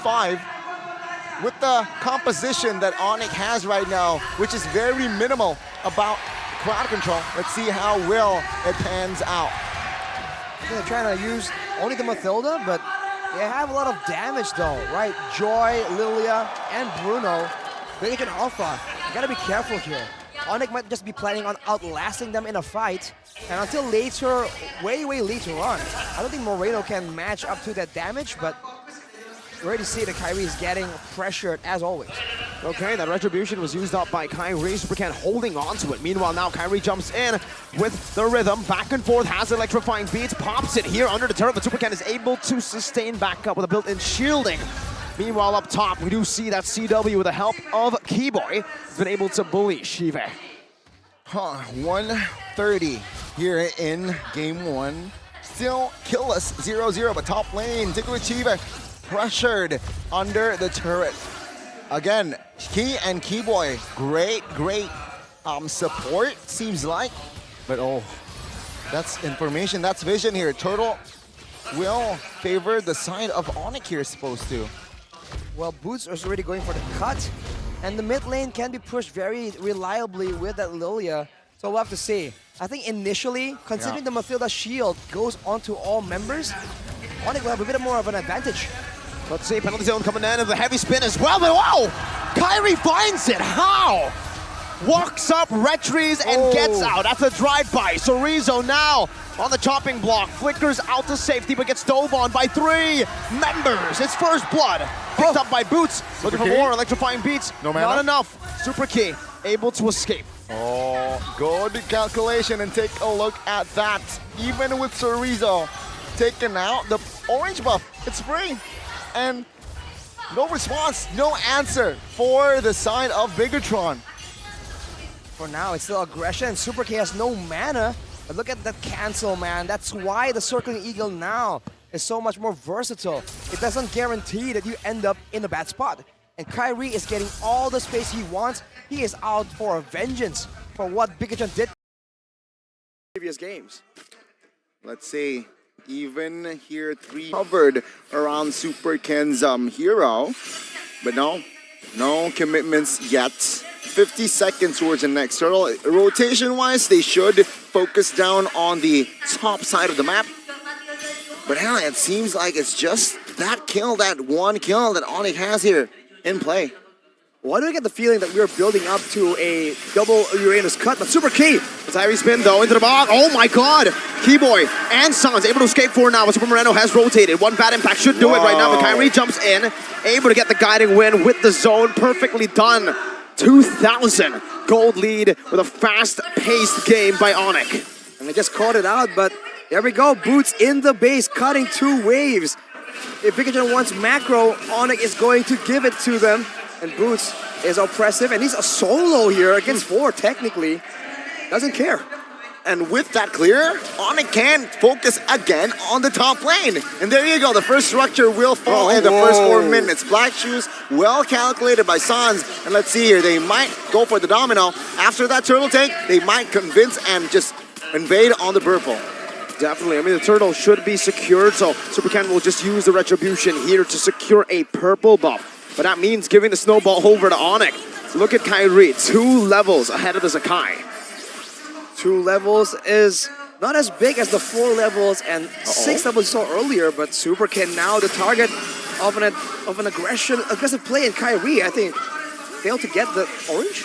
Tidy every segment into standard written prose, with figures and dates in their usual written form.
5. With the composition that ONIC has right now, which is very minimal about crowd control, let's see how well it pans out. They're trying to use only the Mathilda, but they have a lot of damage though, right? Joy, Lilia, and Bruno. BIGETRON Alpha, you gotta be careful here. ONIC might just be planning on outlasting them in a fight, and until later, way later on, I don't think Moreno can match up to that damage, but you already see that Kairi is getting pressured as always. Okay, that retribution was used up by Kairi. Supercan holding on to it. Meanwhile, now Kairi jumps in with the rhythm. Back and forth, has electrifying beats, pops it here under the turret, but Supercan is able to sustain back up with a built-in shielding. Meanwhile, up top, we do see that CW with the help of Keyboy has been able to bully Shive. 130 here in game 1. Still killless, 0-0, but top lane, Tickler Chiva pressured under the turret. Again, Key and Keyboy, great support, seems like. But oh, that's information, that's vision here. Turtle will favor the side of ONIC here, supposed to. Well, Boots is already going for the cut, and the mid lane can be pushed very reliably with that Lilia. So we'll have to see. I think initially, considering the Mathilda shield goes onto all members, ONIC will have a bit more of an advantage. Let's see, penalty zone coming in, and the heavy spin as well, but wow! Kairi finds it, how? Walks up, retries, and gets out. That's a drive-by. Sorizo now on the chopping block, flickers out to safety, but gets dove on by 3 members. His first blood, picked up by Boots, looking for more electrifying beats. No mana? Not enough. Super Key, able to escape. Oh, good calculation, and take a look at that. Even with Sorizo taken out, the orange buff, it's free. And no response, no answer for the side of BIGETRON. For now, it's still aggression. Super K has no mana. But look at that cancel, man. That's why the Circling Eagle now is so much more versatile. It doesn't guarantee that you end up in a bad spot. And Kairi is getting all the space he wants. He is out for a vengeance for what BIGETRON did in previous games. Let's see. Even here, 3 covered around Super Ken's hero. But no commitments yet. 50 seconds towards the next turtle. Rotation-wise, they should focus down on the top side of the map. But hell, it seems like it's just that kill, that one kill that ONIC has here in play. Why do I get the feeling that we're building up to a double Uranus cut? But Super Key, it's Irie spin though into the box. Oh my god! Keyboy and Sans able to escape forward now, but Super Moreno has rotated. One bad impact should do it right now, but Kairi jumps in, able to get the guiding win with the zone. Perfectly done. 2,000 gold lead with a fast-paced game by ONIC. And they just called it out, but there we go. Boots in the base, cutting 2 waves. If BIGETRON wants macro, ONIC is going to give it to them. And Boots is oppressive, and he's a solo here against 4, technically. Doesn't care. And with that clear, ONIC can focus again on the top lane. And there you go, the first structure will fall in the first 4 minutes. Black Shoes, well calculated by Sans. And let's see here, they might go for the domino. After that turtle take, they might convince and just invade on the purple. Definitely, I mean the turtle should be secured, so Supercan will just use the retribution here to secure a purple buff. But that means giving the snowball over to ONIC. Look at Kairi, 2 levels ahead of the Sakai. 2 levels is not as big as the 4 levels and 6 levels you saw earlier, but Super Ken now the target of an aggressive play, and Kairi, I think, failed to get the orange.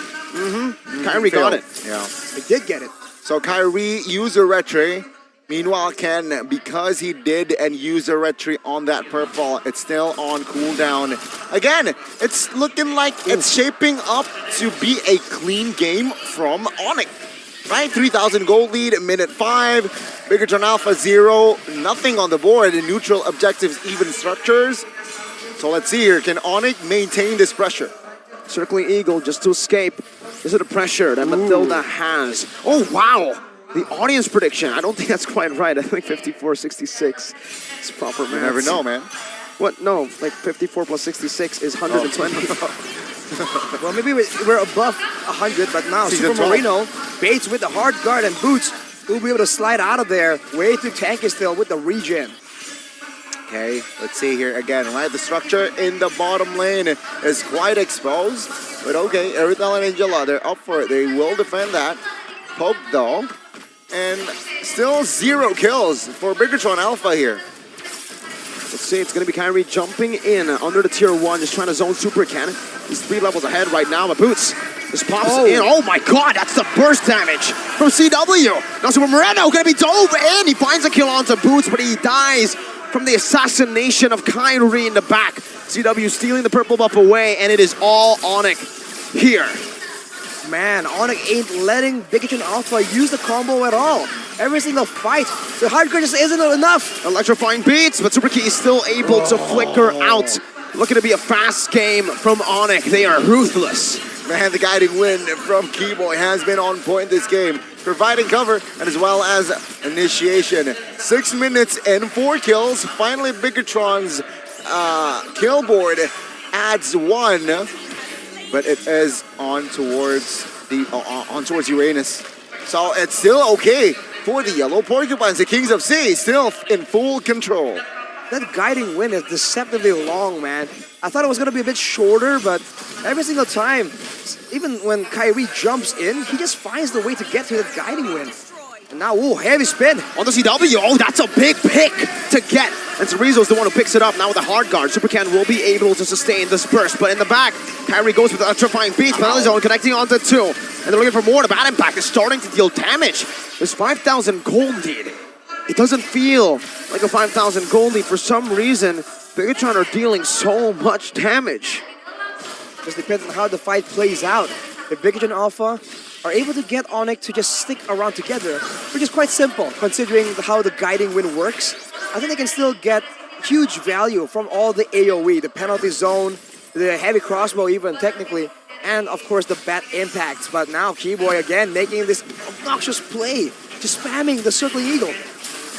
Kairi got it. Yeah, he did get it. So Kairi used a retry. Meanwhile, Ken, because he did and used a retry on that purple, it's still on cooldown. Again, it's looking like it's shaping up to be a clean game from ONIC. Right, 3,000 gold lead, minute 5. BIGETRON Alpha 0, nothing on the board. In neutral objectives, even structures. So let's see here, can ONIC maintain this pressure? Circling Eagle just to escape. This is the pressure that Mathilda has. Oh, wow! The audience prediction, I don't think that's quite right. I think 54-66 is proper math. You never know, man. What? No, like 54 plus 66 is 120. Well, maybe we're above 100, but now Super Moreno baits with the hard guard, and Boots will be able to slide out of there. Way too tanky still with the regen. Okay, let's see here again, right? The structure in the bottom lane is quite exposed. But okay, Arythel and Angela, they're up for it. They will defend that. Poke though. And still 0 kills for BIGETRON Alpha here. Let's see, it's going to be Kyrie jumping in under the tier 1, just trying to zone Super Cannon. He's 3 levels ahead right now, but Boots just pops in. Oh my god, that's the burst damage from CW. Now Super Moreno going to be dove in. He finds a kill onto Boots, but he dies from the assassination of Kyrie in the back. CW stealing the purple buff away, and it is all ONIC here. Man, ONIC ain't letting BIGETRON Alpha use the combo at all. Every single fight, the hardcore just isn't enough. Electrifying beats, but Super Key is still able to flicker out. Looking to be a fast game from ONIC. They are ruthless. Man, the guiding wind from Keyboy has been on point this game, providing cover and as well as initiation. 6 minutes and 4 kills. Finally, BIGETRON's kill board adds 1, but it is on towards Uranus. So it's still okay for the Yellow Porcupines. The Kings of Sea still in full control. That guiding wind is deceptively long, man. I thought it was going to be a bit shorter, but every single time, even when Kyrie jumps in, he just finds the way to get to the guiding wind. And now, ooh, heavy spin. On the CW, oh, that's a big pick to get. And Cerezo's the one who picks it up. Now with the hard guard, Supercan will be able to sustain this burst. But in the back, Kyrie goes with the electrifying beats. Penalty zone connecting onto 2. And they're looking for more. The bad impact is starting to deal damage. There's 5,000 gold lead. It doesn't feel like a 5,000 gold lead. For some reason, BIGETRON are dealing so much damage. Just depends on how the fight plays out. If BIGETRON Alpha are able to get ONIC to just stick around together, which is quite simple considering how the guiding wind works, I think they can still get huge value from all the AoE, the penalty zone, the heavy crossbow even technically, and of course the bad impacts. But now Keyboy again making this obnoxious play, just spamming the circling eagle.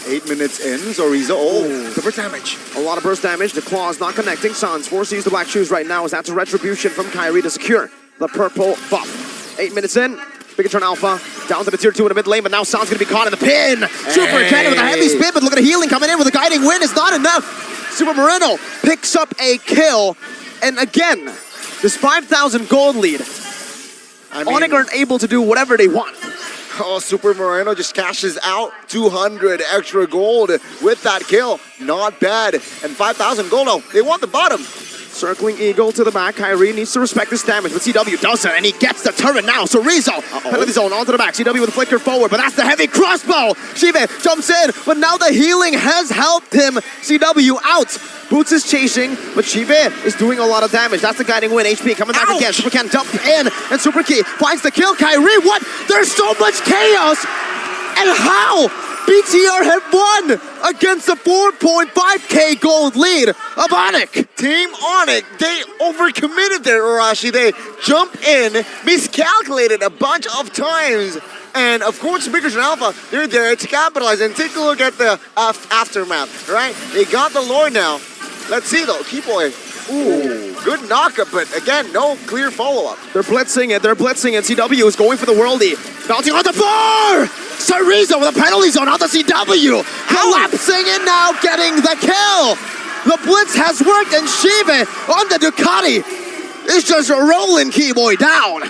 8 minutes in, Zorizo, the burst damage. A lot of burst damage, the claws not connecting. Sans forced to use the black shoes right now as that's a retribution from Kyrie to secure the purple buff. 8 minutes in, BIGETRON Alpha down to the tier 2 in the mid lane, but now Sans gonna be caught in the pin. Super Cannon with a heavy spin, but look at the healing coming in with a guiding wind. It's not enough. Super Moreno picks up a kill, and again, this 5,000 gold lead, ONIC aren't able to do whatever they want. Oh, Super Moreno just cashes out 200 extra gold with that kill. Not bad. And 5,000 gold, oh, they want the bottom. Circling Eagle to the back. Kyrie needs to respect this damage, but CW doesn't, and he gets the turret now. So Rizzo, penalty zone onto the back. CW with a flicker forward, but that's the heavy crossbow. Shive jumps in, but now the healing has helped him. CW out. Boots is chasing, but Shive is doing a lot of damage. That's the guiding win. HP coming back again. Supercan dumped in, and Super Key finds the kill. Kyrie, what? There's so much chaos! And how? BTR have won against the 4.5k gold lead of ONIC. Team ONIC, they overcommitted there, Urashi. They jump in, miscalculated a bunch of times. And of course, BIGETRON Alpha, they're there to capitalize and take a look at the aftermath, right? They got the lore now. Let's see though, Keyboy. Ooh, good knockup, but again, no clear follow-up. They're blitzing it, CW is going for the worldie. Bouncing on the floor! Cerezo with a penalty zone on the CW! Collapsing and now getting the kill! The blitz has worked, and Shive on the Ducati is just rolling Keyboy down.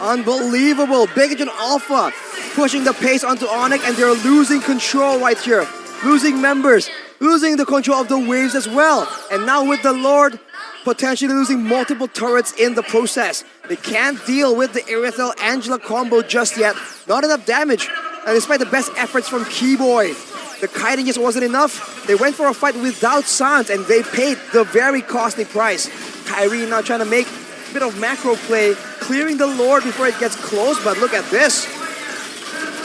Unbelievable, BIGETRON Alpha pushing the pace onto ONIC, and they're losing control right here. Losing members, losing the control of the waves as well. And now with the Lord, potentially losing multiple turrets in the process. They can't deal with the Arythel Angela combo just yet. Not enough damage. And despite the best efforts from Keyboy, the kiting just wasn't enough. They went for a fight without Sans, and they paid the very costly price. Kyrie now trying to make a bit of macro play, clearing the Lord before it gets close, but look at this.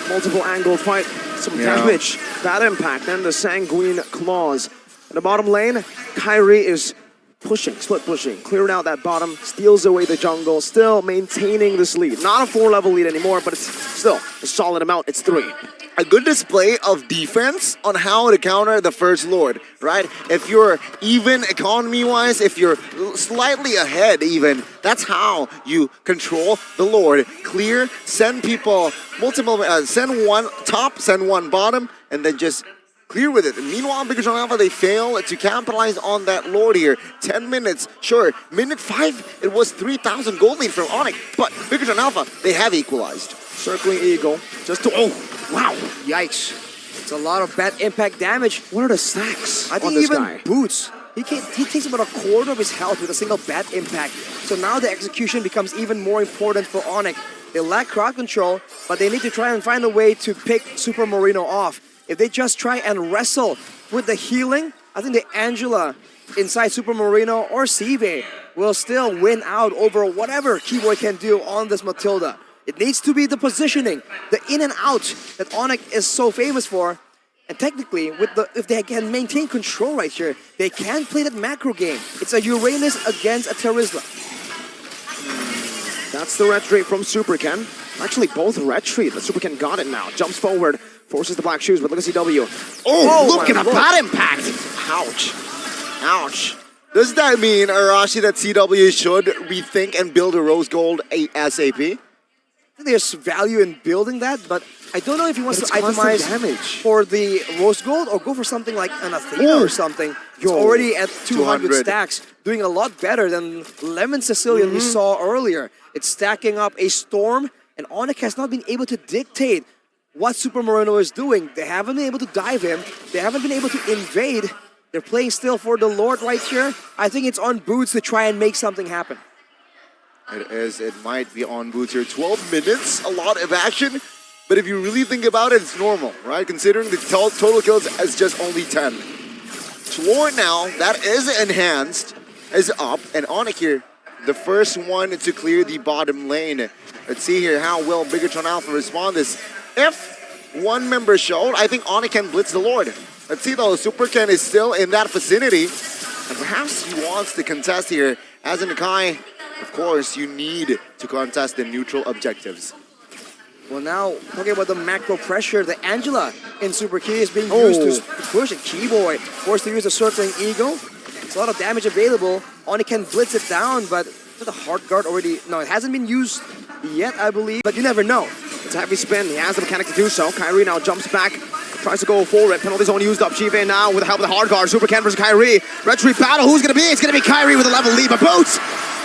Multiple angle fight, some damage, bad impact, and the Sanguine Claws. In the bottom lane, Kyrie is pushing, split pushing, clearing out that bottom, steals away the jungle, still maintaining this lead. Not a 4-level lead anymore, but it's still a solid amount. It's 3. A good display of defense on how to counter the First Lord, right? If you're even economy-wise, if you're slightly ahead even, that's how you control the Lord. Clear, send people multiple, send one top, send one bottom, and then just clear with it. Meanwhile, BIGETRON Alpha, they fail to capitalize on that Lord here. 10 minutes, sure. Minute 5, it was 3,000 gold lead from ONIC, but BIGETRON Alpha, they have equalized. Circling Eagle, just to, oh, wow. Yikes. It's a lot of bad impact damage. What are the stacks I on think this even guy? Boots, he takes about a quarter of his health with a single bad impact. So now the execution becomes even more important for ONIC. They lack crowd control, but they need to try and find a way to pick Super Marino off. If they just try and wrestle with the healing, I think the Angela inside Super Marino or Sive will still win out over whatever Keyboy can do on this Matilda. It needs to be the positioning, the in and out that ONIC is so famous for. And technically, if they can maintain control right here, they can play that macro game. It's a Uranus against a Terizla. That's the retreat from Superken. Actually, both retreat. The Superken got it now. Jumps forward, forces the black shoes, but look at CW. Oh, Look at my the lord. bad impact. Ouch. Ouch. Does that mean, Arashi, that CW should rethink and build a rose gold ASAP? There's value in building that, but I don't know if he wants to itemize damage for the rose gold or go for something like an Athena or something. He's already at 200 200 stacks, doing a lot better than Lemon Sicilian we saw earlier. It's stacking up a Storm, and ONIC has not been able to dictate what Super Marino is doing. They haven't been able to dive him. They haven't been able to invade. They're playing still for the Lord right here. I think it's on Boots to try and make something happen. It is. It might be on Boots here. 12 minutes, a lot of action. But if you really think about it, it's normal, right? Considering the total kills as just only 10. Lord now, that is enhanced, is up. And ONIC here, the first one to clear the bottom lane. Let's see here, how will BIGETRON Alpha respond this? If one member showed, I think ONIC can blitz the Lord. Let's see though, Superken is still in that vicinity. And perhaps he wants to contest here. As in Kai, of course, you need to contest the neutral objectives. Well, now, talking about the macro pressure, the Angela in Super Key is being used to push a Keyboy. Forced to use a Circling Eagle. It's a lot of damage available. ONIC can blitz it down, but the hard guard already... No, it hasn't been used yet, I believe, but you never know. It's a heavy spin. He has the mechanic to do so. Kyrie now jumps back, tries to go forward. Penalty zone used up. Chive now with the help of the hard guard. Superken versus Kyrie. Retreat battle. Who's going to be? It's going to be Kyrie with a level lead, but Boots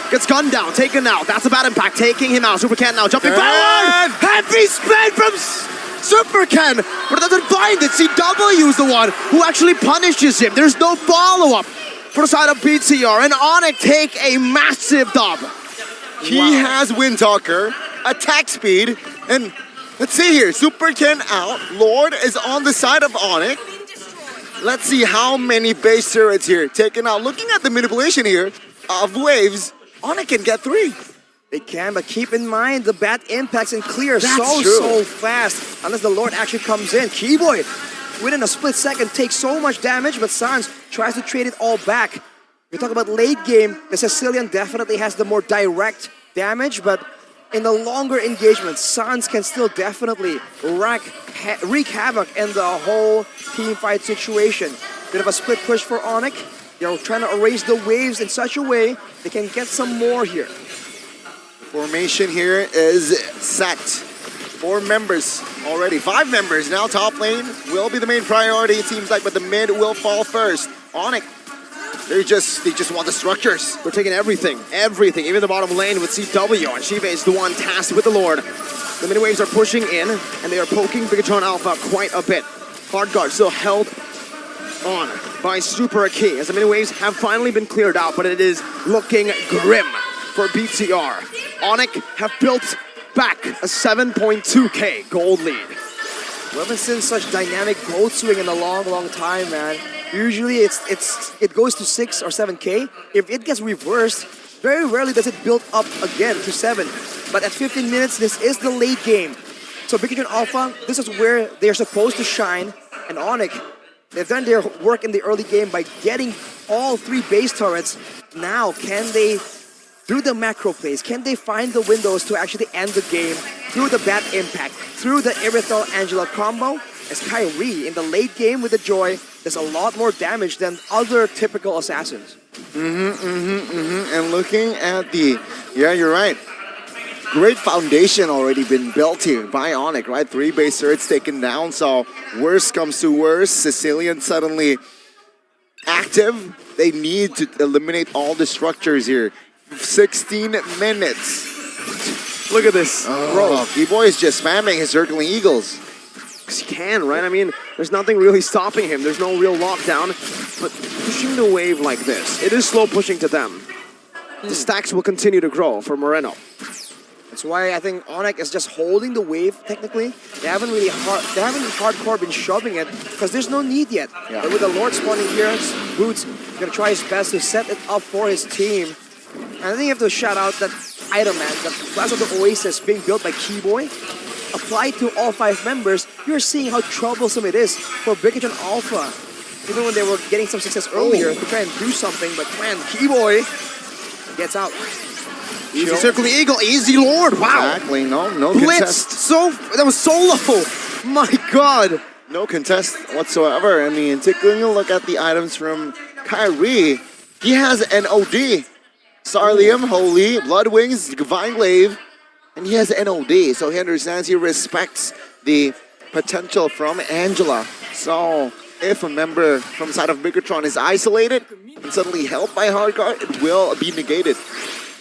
gets gunned down, taken out. That's a bad impact, taking him out. Superken now jumping forward. Heavy spin from Superken, but it doesn't find it. CW is the one who actually punishes him. There's no follow-up for the side of BTR, and ONIC take a massive dub. He has Windtalker, attack speed, and let's see here, Superken out. Lord is on the side of ONIC. Let's see how many base turrets here taken out. Looking at the manipulation here of waves, ONIC can get 3. They can, but keep in mind the bad impacts and clear That's true. so fast. Unless the Lord actually comes in. Keyboy, within a split second, takes so much damage, but Sans tries to trade it all back. We talk about late game, the Sicilian definitely has the more direct damage, but in the longer engagement, Sans can still definitely wreak havoc in the whole team fight situation. Bit of a split push for ONIC. They're trying to erase the waves in such a way they can get some more here. Formation here is set. 4 members already. 5 members now. Top lane will be the main priority, it seems like, but the mid will fall first. ONIC, they just want the structures. We're taking everything, even the bottom lane with CW, and Shiva is the one tasked with the Lord. The mid waves are pushing in, and they are poking BIGETRON Alpha quite a bit. Hard guard still held on by Super Key, as the mid waves have finally been cleared out, but it is looking grim for BTR. ONIC have built back a 7.2k gold lead. We haven't seen such dynamic gold swing in a long time, man. Usually it goes to 6 or 7k. If it gets reversed, very rarely does it build up again to 7. But at 15 minutes, this is the late game. So BIGETRON Alpha, this is where they're supposed to shine. And ONIC, they've done their work in the early game by getting all 3 base turrets. Now, can they, through the macro plays, can they find the windows to actually end the game through the bad impact, through the Irithel-Angela combo? As Kyrie in the late game with the Joy does a lot more damage than other typical assassins. And looking at the, yeah, you're right. great foundation already been built here by ONIC, right? 3 base turrets taken down, so worst comes to worst. Sicilian suddenly active. They need to eliminate all the structures here. 16 minutes. Look at this. Bro, B-Boy is just spamming his circling eagles. Because he can, right? I mean, there's nothing really stopping him. There's no real lockdown. But pushing the wave like this, it is slow pushing to them. The stacks will continue to grow for Moreno. That's why I think ONIC is just holding the wave. Technically, they haven't hardcore been shoving it because there's no need yet. Yeah. But with the Lord spawning here, Boots gonna try his best to set it up for his team. And I think you have to shout out that item, man. The Plaza of the Oasis being built by Keyboy. Applied to all 5 members, you're seeing how troublesome it is for BIGETRON Alpha. Even when they were getting some success earlier to try and do something, but man, Keyboy gets out. Easy circling eagle, easy Lord. Wow. Exactly, no Blitzed. contest. So that was so low. My God. No contest whatsoever. I mean, taking a look at the items from Kyrie, he has an OD. Sarlium, Holy, Blood Wings, Divine Glaive, and he has an OD. So he understands, he respects the potential from Angela. So if a member from side of BIGETRON is isolated and suddenly helped by Hardcore, it will be negated.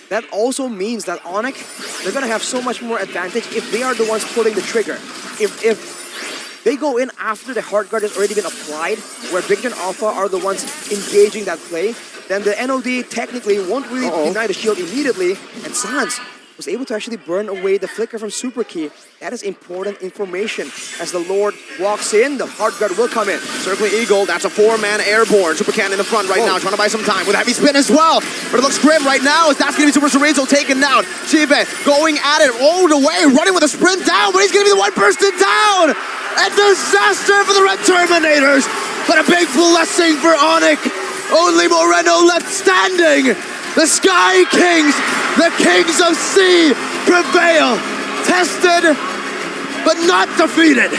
That also means that ONIC, they're gonna have so much more advantage if they are the ones pulling the trigger. If they go in after the hard guard has already been applied, where BIGETRON Alpha are the ones engaging that play, then the NOD technically won't really deny the shield immediately, and Sans was able to actually burn away the flicker from Super Key. That is important information. As the Lord walks in, the hard guard will come in. Circling eagle, that's a 4-man airborne. Super Can in the front right now, trying to buy some time with heavy spin as well. But it looks grim right now as that's going to be Super Chorizo taken down. Chibe going at it all the way, running with a sprint down, but he's going to be the one bursted down. A disaster for the Red Terminators, but a big blessing for ONIC. Only Moreno left standing. The Sky Kings, the Kings of Sea, prevail. Tested, but not defeated.